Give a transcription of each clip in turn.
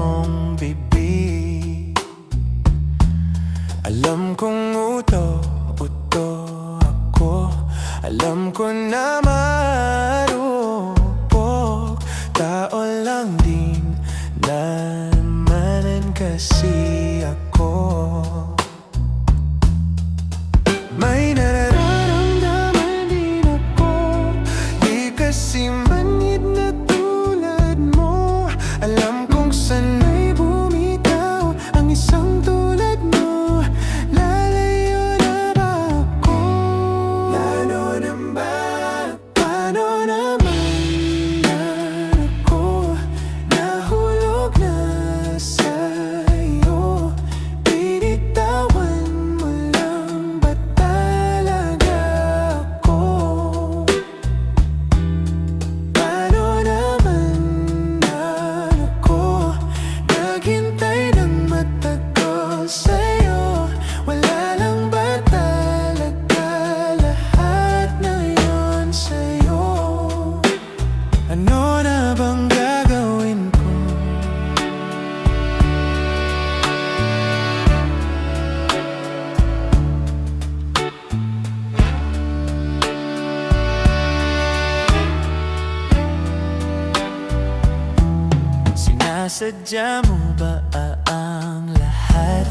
mong bibig. Alam kong uto ako, alam ko na marupok. Tao lang din naman kasi ako. May nararamdaman din ako, di kasi manhid na tulad mo. Alam kong sana'y bumitaw ang isang tulad mo. Lalayo na ba ako? Paano naman na ako nahulog na sa'yo? Binitawan mo lang ba talaga ako? Paano naman na ako naghintay ng matagal sa'yo? Wala lang ba talaga lahat na yun sa'yo? Ano na bang gagawin ko? Sinasadya mo ba ang lahat?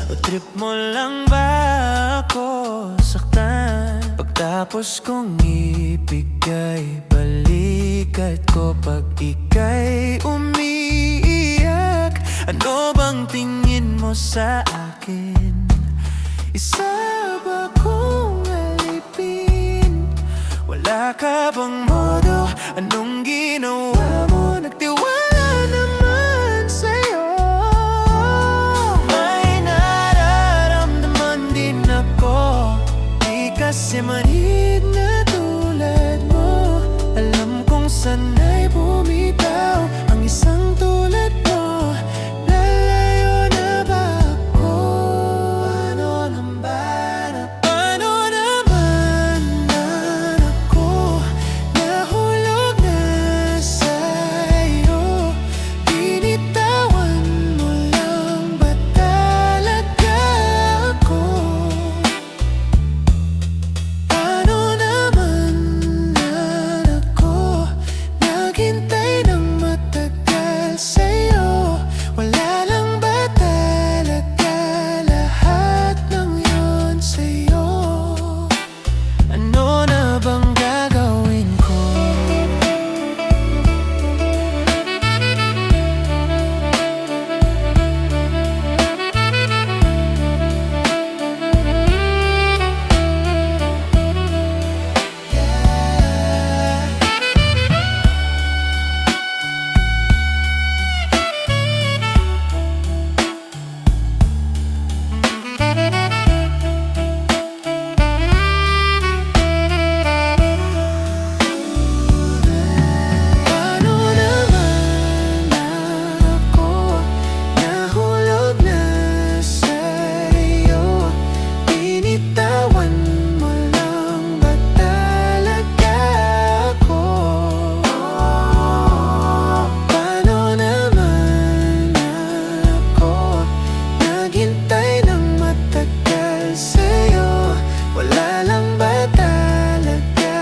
O trip mo lang ba ako saktan? Pagtapos kong ibigay, balikat ko pag ika'y umiiyak. Ano bang tingin mo sa akin? Isa ba kong alipin? Wala ka bang modo? Anong ginawa mo? Nagtiwala naman sa'yo. May nararamdaman din ako, di kasi manhid na tulad mo. Alam kong sana'y bumitaw ang isang tulad mo. Lalayo na ba ako? Paano naman na ako nahulog na sa'yo? Binitawan mo lang ba talaga ako? Paano naman na ako naghintay ng matagal sa'yo? Wala lang ba talaga lahat ng yun sa'yo? Ano na bang gagawin ko? Paano naman na ako nahulog na sa'yo? Binitawan mo lang ba talaga ako? Paano naman na ako naghintay ng matagal sa'yo? Wala lang ba talaga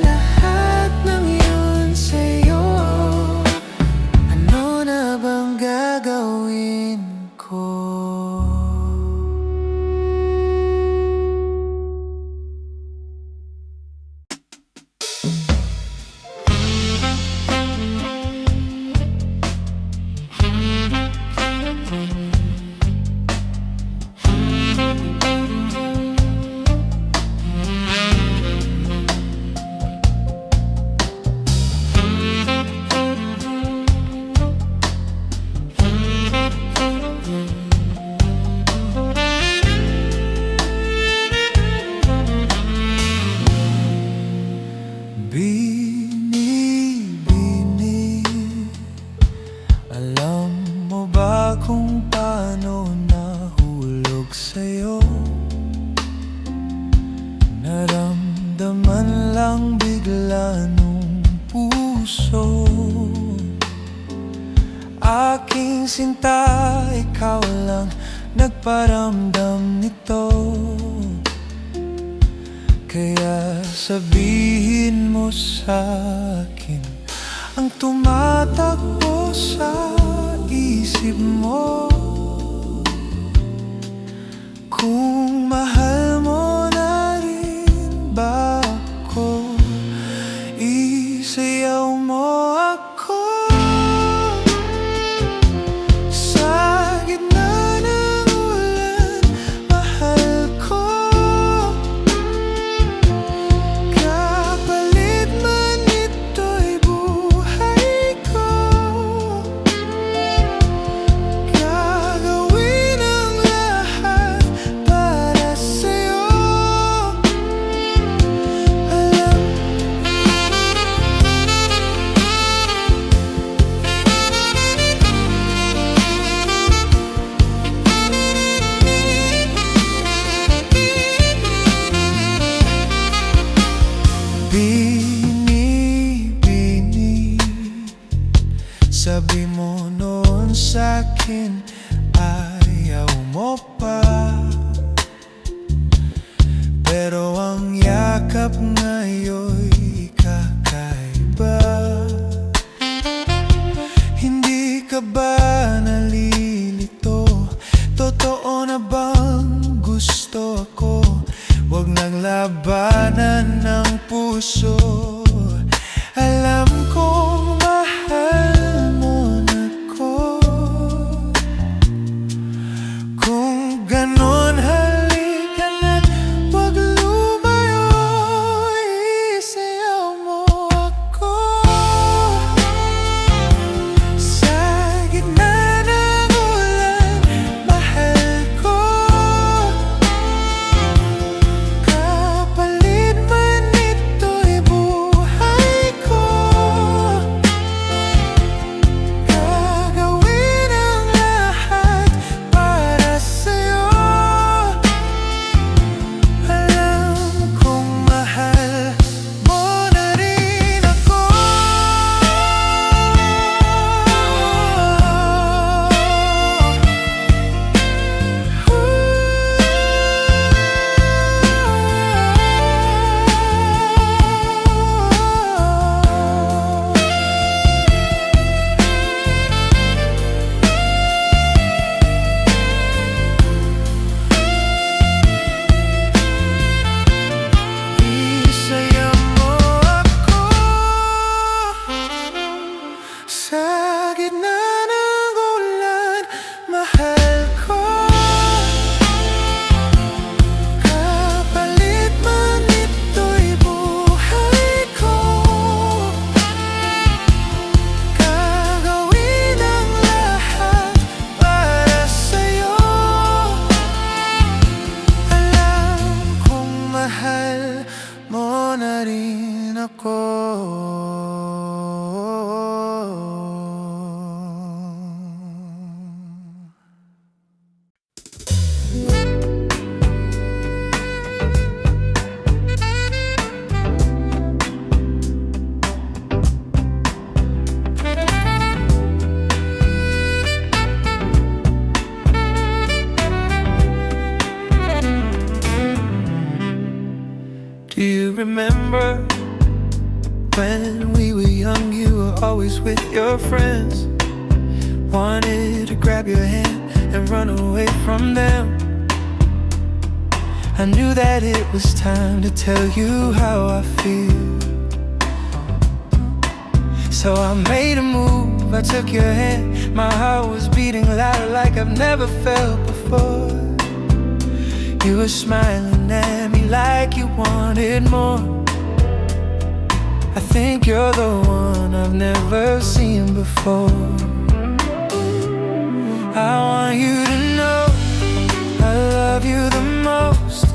lahat ng yun sa'yo? Ano na bang gagawin ko? Bini, alam mo ba kung paano nahulog sa'yo? Naramdaman lang bigla nung puso aking aking sinta, ikaw lang nagparamdam nito. Kaya sabihin mo sa'kin ang tumatakbo sa isip mo. Kung mahal mo na rin ba ako, isayaw mo ako sa gitna ng ulan. Mahal ko, kapalit man ito'y buhay ko. Gagawin ang lahat para sa'yo. Bini-bini, sabi mo noon sa'kin ayaw mo pa. Pero ang yakap ngayon'y kakaiba. Hindi ka ba nalilito? Totoo na bang gusto ako? Huwag nang labanan ng puso. Alam kong mahal mo na ko. Kung ganon, halika na't huwag lumayo. Isayaw mo ako sa gitna ng ulan. Mahal ko, kapalit man ito'y buhay ko. Gagawin ang lahat para sa'yo. Alam kong mahal mo na rin ako. Isayaw mo ako sa gitna ng ulan. Mahal ko, kapalit man ito'y buhay ko. Gagawin ang lahat para sa'yo. Alam kong mahal mo na rin ako. Do you remember when we were young? You were always with your friends. Wanted to grab your hand and run away from them. I knew that it was time to tell you how I feel. So I made a move, I took your hand. My heart was beating louder like I've never felt before. You were smiling at me like you wanted more. I think you're the one I've never seen before. I want you to know I love you the most.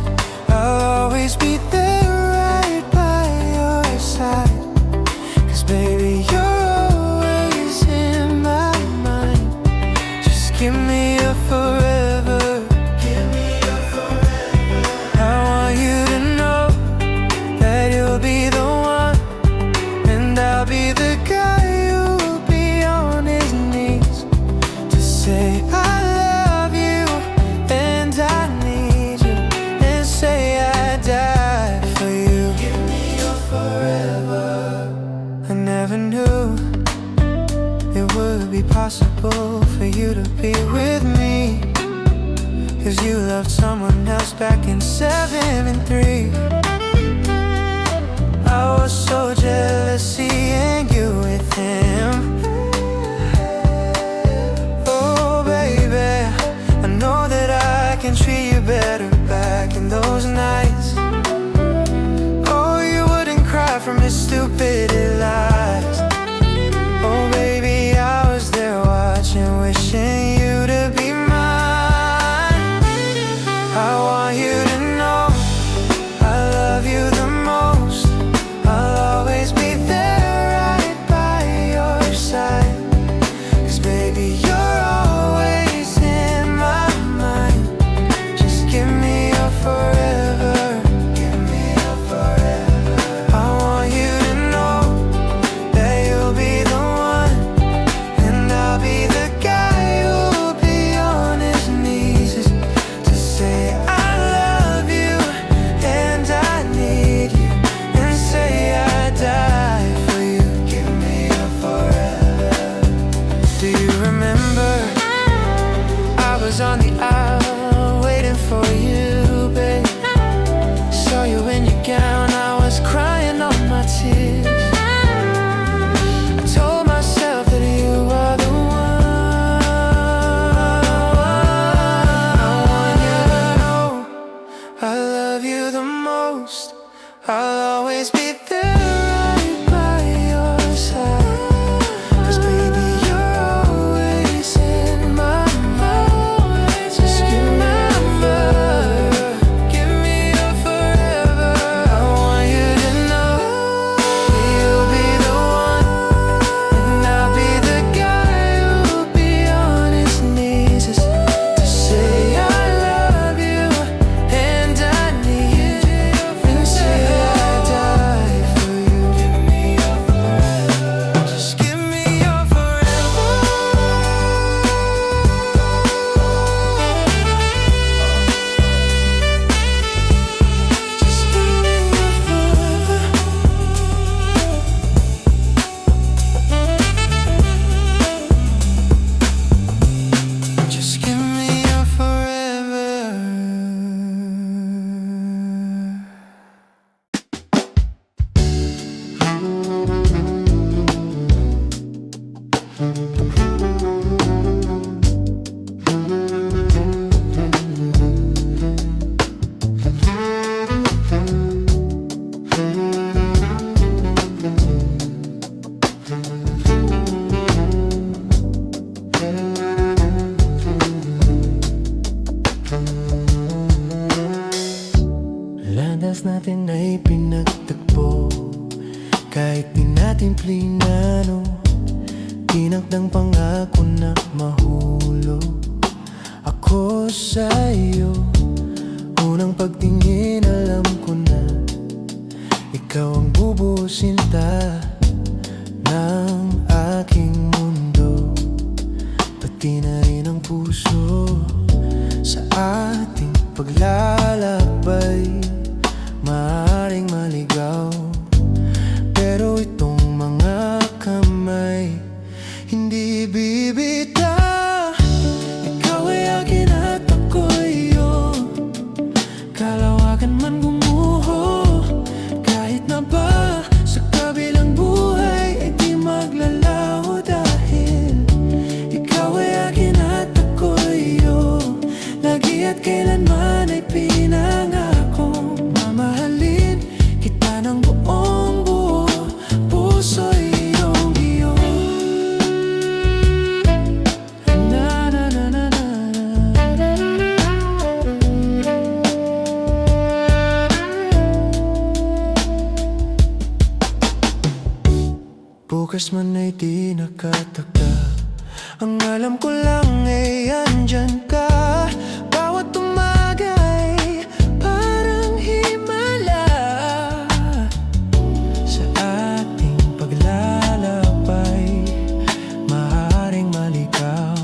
I'll always be there right by your side. 'Cause baby, you're always in my mind. Just give me a forever. I want you to know that you'll be the one, and I'll be the guy who'll be on his knees to say I love you and I need you, and say I'd die for you. Give me your forever. I never knew it would be possible for you to be with me, 'cause you loved someone else back in 7 and 3. I was so jealous seeing you with him. Oh baby, I know that I can treat you better back in those nights. Oh, you wouldn't cry from his stupid lies. Oh baby, I was there watching, wishing you to be mine. I want you to know I love you the most. I'll always be there right by your side, 'cause baby, you're always in my mind. Just give me your forever. Give me your forever. I want you to know that you'll be the one, and I'll be the guy who'll be on his knees to say I love you and I need you, and say I'd die for you. Give me your forever. Do you remember? I was on the aisle waiting for you, babe. Saw you in your gown, I was crying all my tears. I told myself that you are the one. I want you to know I love you the most. I'll always be there right by your side, 'cause baby, you're always in my mind. Just give me your forever. Give me your forever. I want you to know you'll be the one, and I'll be the guy who'll be on his knees to say I love you and I need you, and say I'd die for you. Give me your forever. Just give me your forever. Just give me your forever. Just give me your forever. Landas natin ay pinagtagpo, kahit di natin plinano. Tinakdang pangako na mahulog ako sa'yo. Unang pagtingin alam ko na ikaw ang bubusinta ng aking mundo, pati na rin ang puso. Sa ating paglalakbay maaaring maligaw, pero itong mga kamay hindi bibitaw. Ikaw ay akin at ako'y iyong kalawakan man gumuho. Kahit na ba sa kabilang buhay ay di maglalaho, dahil ikaw ay akin at ako'y iyong lagi at kailanman ay pinangakong mamahalin kita ng buong buo. Puso'y iyong iyo. Na na na na na na. Bukas man ay di nakatakda, ang alam ko lang ay andyan ka. Bawat umaga ay parang himala. Sa ating paglalakbay maaaring maligaw,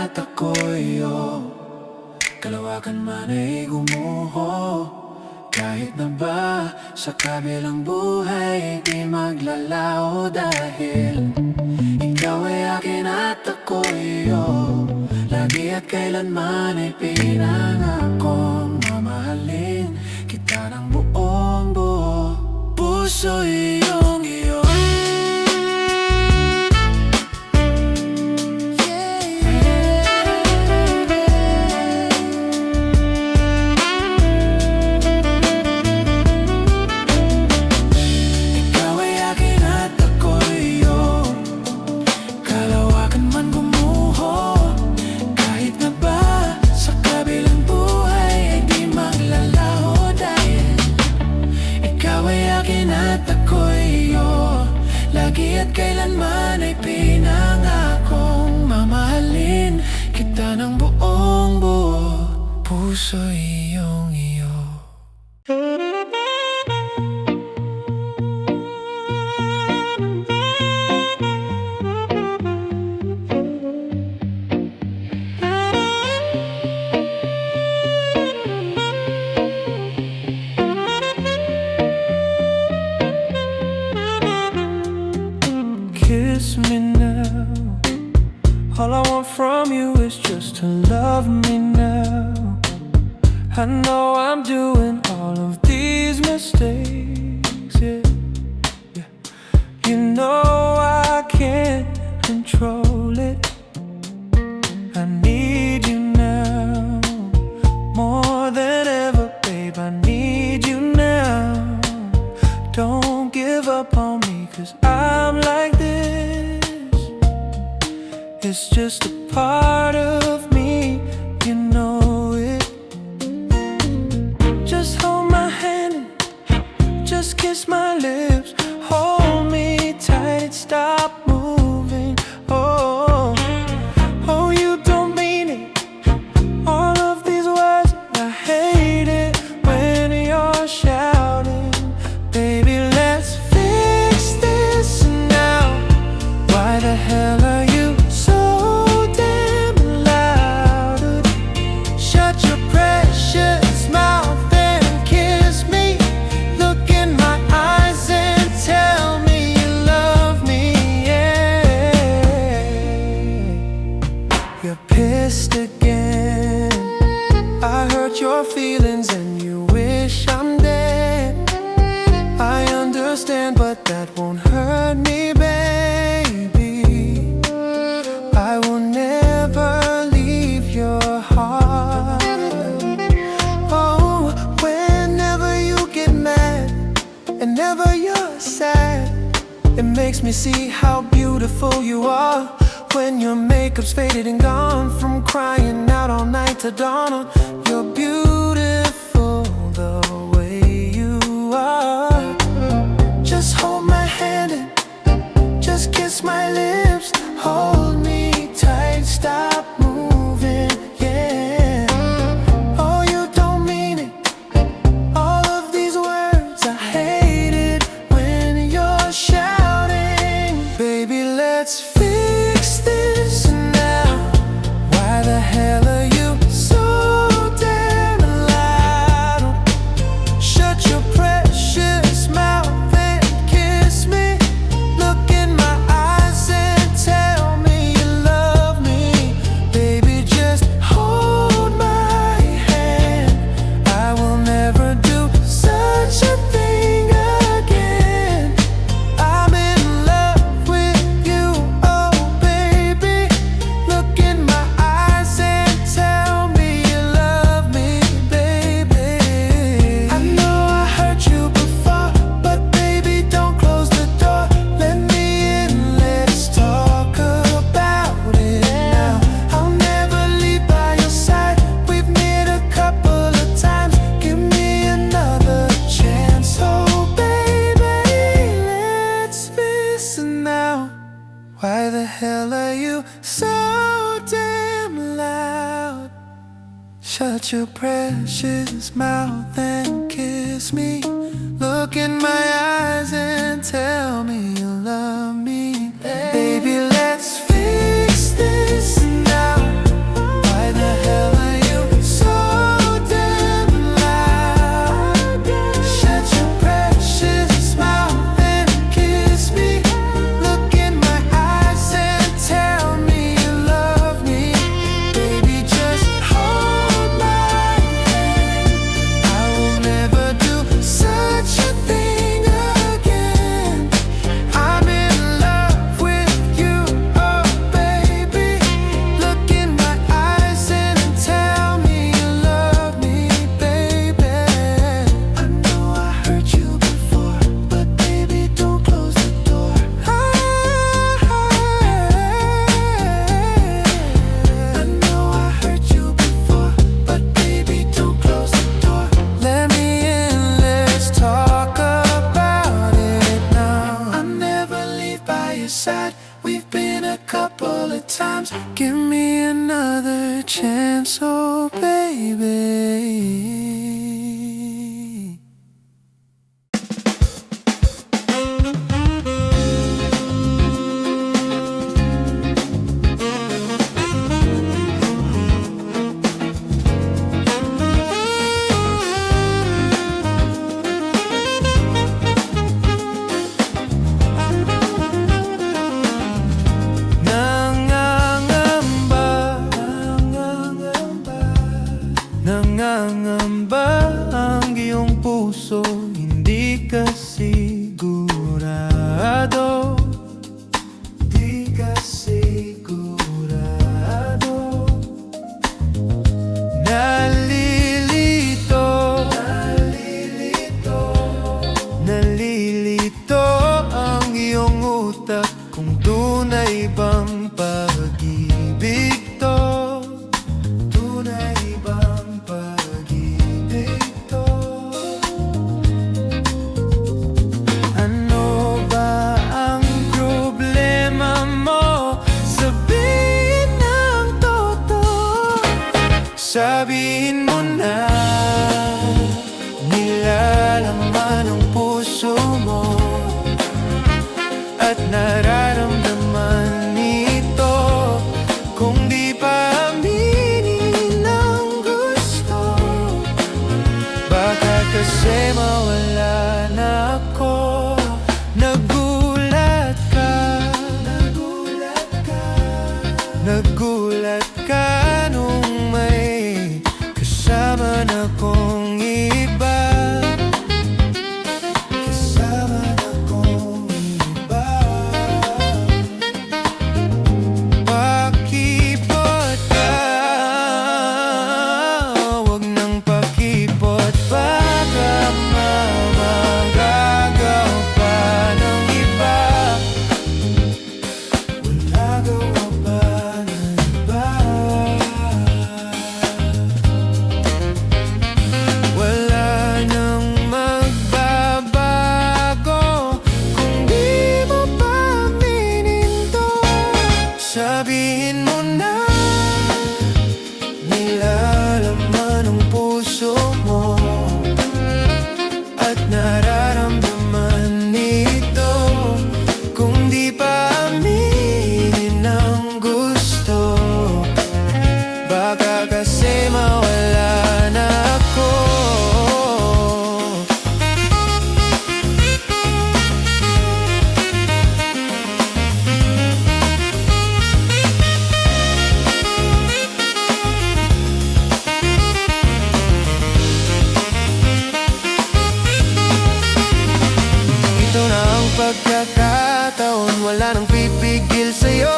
at ako'y kalawakan man ay gumuho. Kahit na ba sa kabilang buhay di maglalaho, dahil ikaw ay akin at ako'y lagi at kailanman ay pinangakong mamahalin kita ng buong buo. Puso iyong iyo. Lagi at kailanman ay pinangakong mamahalin kita ng buong buo. Puso iyong iyo. Kiss me now. All I want from you is just to love me now. I know I'm doing all of these mistakes, yeah. You know I can't control it. I need you now more than ever, babe. I need you now. Don't give up on me, 'cause I'm like this. It's just a part of me, you know it. Just hold my hand, just kiss my lips. Hold me tight and stop moving. Oh, oh, you don't mean it. All of these words, I hate it when you're shouting. Baby, let's fix this now. Why the hell are you so damn loud? Shut your precious mouth and kiss me. Look in my eyes and tell me you love me, yeah. You're pissed again. I hurt your feelings and you wish I'm dead. I understand, but that won't hurt me, baby. I will never leave your heart. Oh, whenever you get mad and never you're sad, it makes me see how beautiful you are. When your makeup's faded and gone, from crying out all night to dawn, you're beautiful the way you are. Just hold my hand and just kiss my lips. Hold me tight, stop moving, yeah. Oh, you don't mean it. All of these words, I hate it when you're shouting. Baby, let's fix this now. Why the hell are you so damn loud? Shut your precious mouth and kiss me. Look in my eyes and tell me you love me. Baby, just hold my hand. I will never do such a thing again. I'm in love with you, oh baby. Look in my eyes and tell me you love me, baby. I know I hurt you before, but baby, don't close the door. Let me in, let's talk about it now. I'll never leave by your side. We've met a couple of times. Give me another chance, oh baby. Let's face it now. Why the hell are you so damn loud? Shut your precious mouth and kiss me. Look in my eyes and tell me you love me. Baby, let's fix this now. Give me another chance, oh baby. Nangangamba ang iyong puso, hindi ka sigurado. Di ka sigurado. Nalilito, nalilito, nalilito ang iyong utak kung tunay bang pag-ibig to. Tunay bang pag-ibig to? Ano ba ang problema mo? Sabihin ng totoo. Sabihin mo na nilalaman ang puso mo at nararamdaman nito. Kung di pa aminin ang gusto, baka kasi mawala na ako. Nagulat ka, nagulat ka, nagulat ka nung may kasama na kong iba. Kasama na kong iba. Pakipot ka, huwag nang pakipot. Baka magagaw pa ng iba. Wala gawa pa ng iba. Wala nang magbabago kung di mo pa aminin to. Sabihin mo na nilalaman ang puso mo at nararamdaman nito. Kung di pa aminin ang gusto, baka kasi mawala na ako. Ito na ang pagkakataon, wala nang pipigil sa'yo.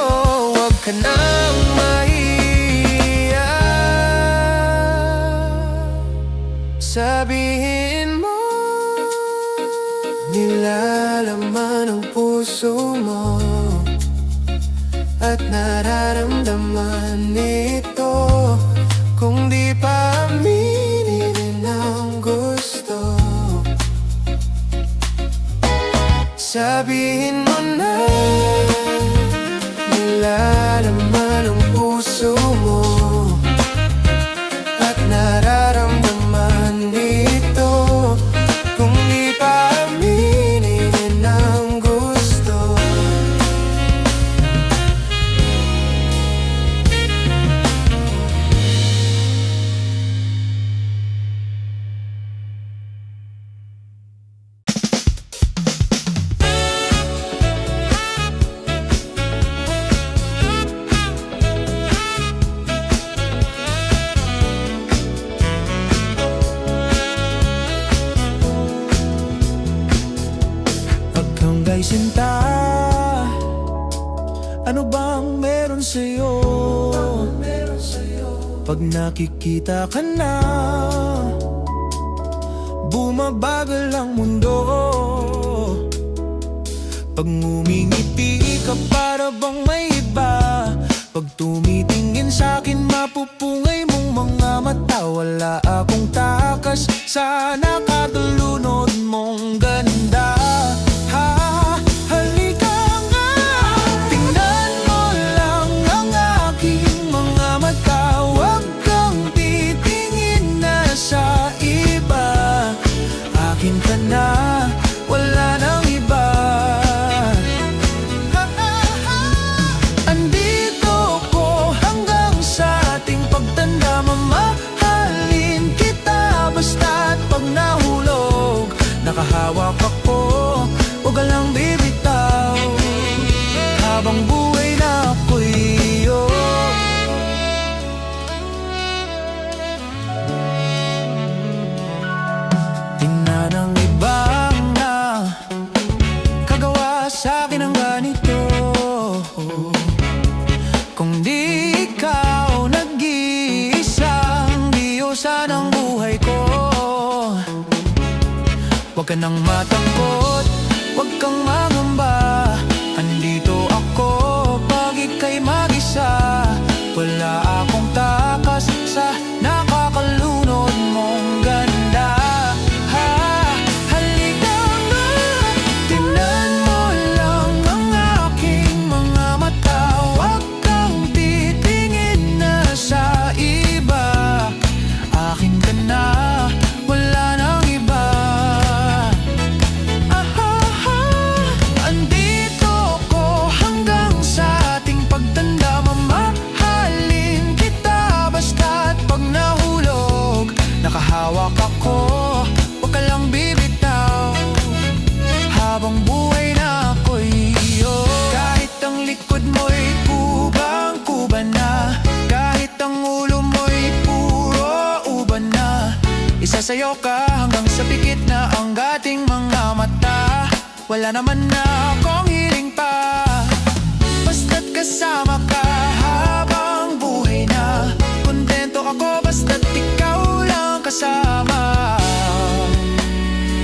Huwag ka nang mahiya. Sabihin mo nilalaman ang puso mo at nararamdaman nito. Kung di pa aminin ang gusto, sabihin mo na nilalaman ang puso mo at nararamdaman nito. Kung di pa aminin ang gusto, hanggang sinta, ano bang meron sa'yo? Pag nakikita ka na, bumabagal ang mundo. Pag ngumingiti ka, para bang may iba. Pag tumitingin sa'kin, mapupungay mong mga mata. Wala akong takas sa nakatulunod mong ganda. Halika nga, tingnan mo lang ang aking ikaw nag-iisang diyosa ng buhay ko. Huwag ka nang matakot, huwag kang mangamba. Andito ako pag ika'y mag-isa. Wala akong takas sa nakakalunod mong ganda. Halika nga, tingnan mo lang ang aking mga mata. Huwag kang titingin na sa iba. Akin ka na, wala nang iba. Andito ko hanggang sa ating pagtanda. Mamahalin kita basta't pag nahulog. Nakahawak ako, huwag ka lang bibitaw. Habang buhay na ako'y iyo. Kahit ang likod mo'y kubang-kuba na, kahit ang ulo mo'y puro uban na, isasayaw ka hanggang sa pikit na ang ating mga mata. Wala naman na akong hiling pa, basta't kasama ka habang buhay na. Kontento ako basta't ikaw lang kasama.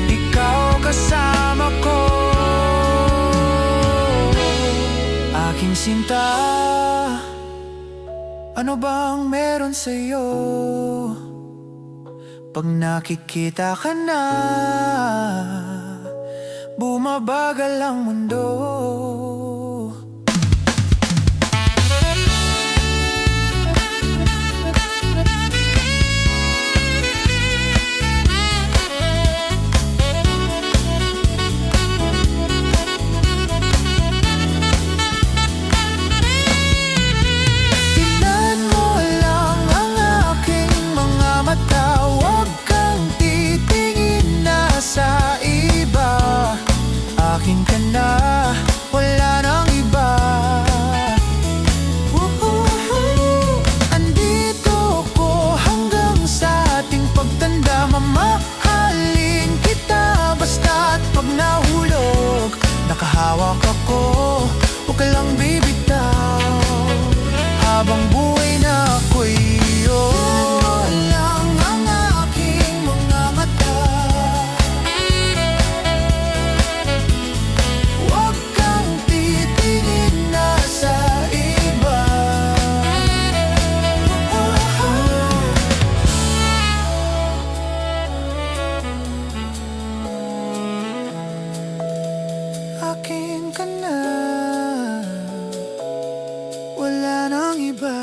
Ikaw kasama ko, aking sinta. Ano bang meron sa'yo? Pag nakikita ka na, bumabagal ang mundo. Tingnan mo lang ang aking mga mata. Huwag kang titingin na sa iba. Akin ka na, wala nang iba. Andito ko hanggang sa ating pagtanda. Mamahalin kita basta't pag nahulog. Nakahawak ako, huwag ka lang bibitaw. Habang buhay na ako'y iyo. Lang ang aking mga mata. Huwag kang titingin na sa iba. Akin ka na, wala nang iba.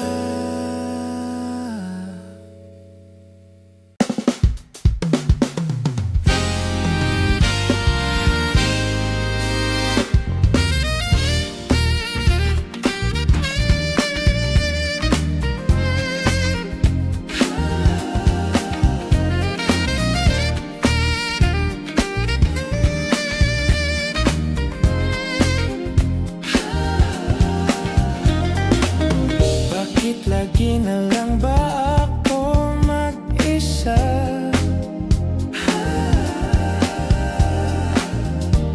Bakit lagi na lang ba ako mag-isa?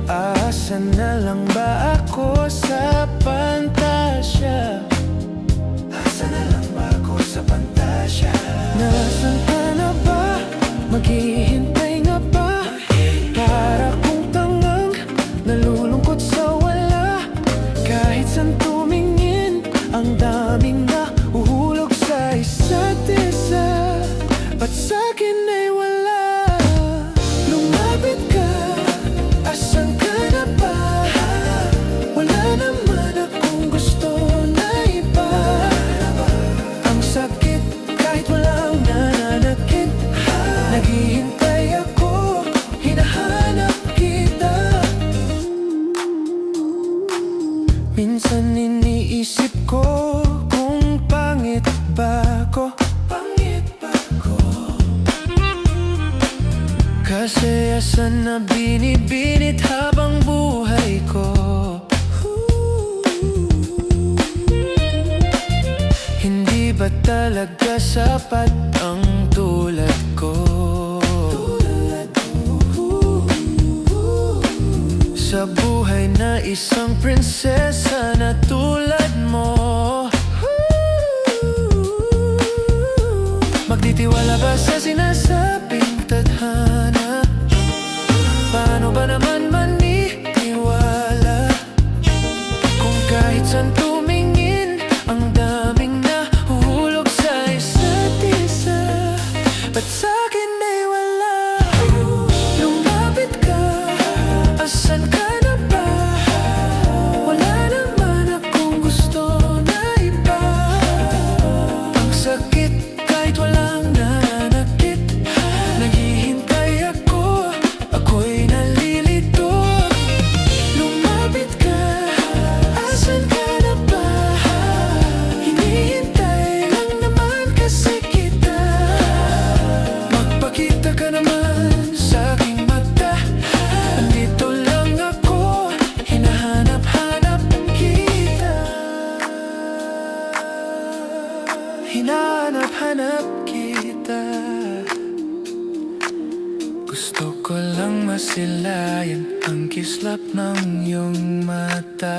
Asa na lang ba ako sa pantasya? Asa na lang ba ako sa pantasya? Nasaan ka na ba? Maghihintay nga ba? Para kong tangang nalulungkot sa wala. Kahit saan tumingin, ang daming nahuhulog sa isa't isa. Ba't sa'kin ay wala? Lumapit ka, asan ka na ba? Wala naman akong gusto na iba. Ang sakit kahit walang nananakit. Naghihintay ako, hinahanap kita. Minsan iniisip ko kung pangit ba ko. Kasayasan na binibinit habang buhay ko. Hindi ba talaga sapat ang tulad ko? Sa buhay na isang prinsesa na tulad mo. hinahanap-hanap kita. Gusto ko lang masilayan ang kislap ng iyong mata.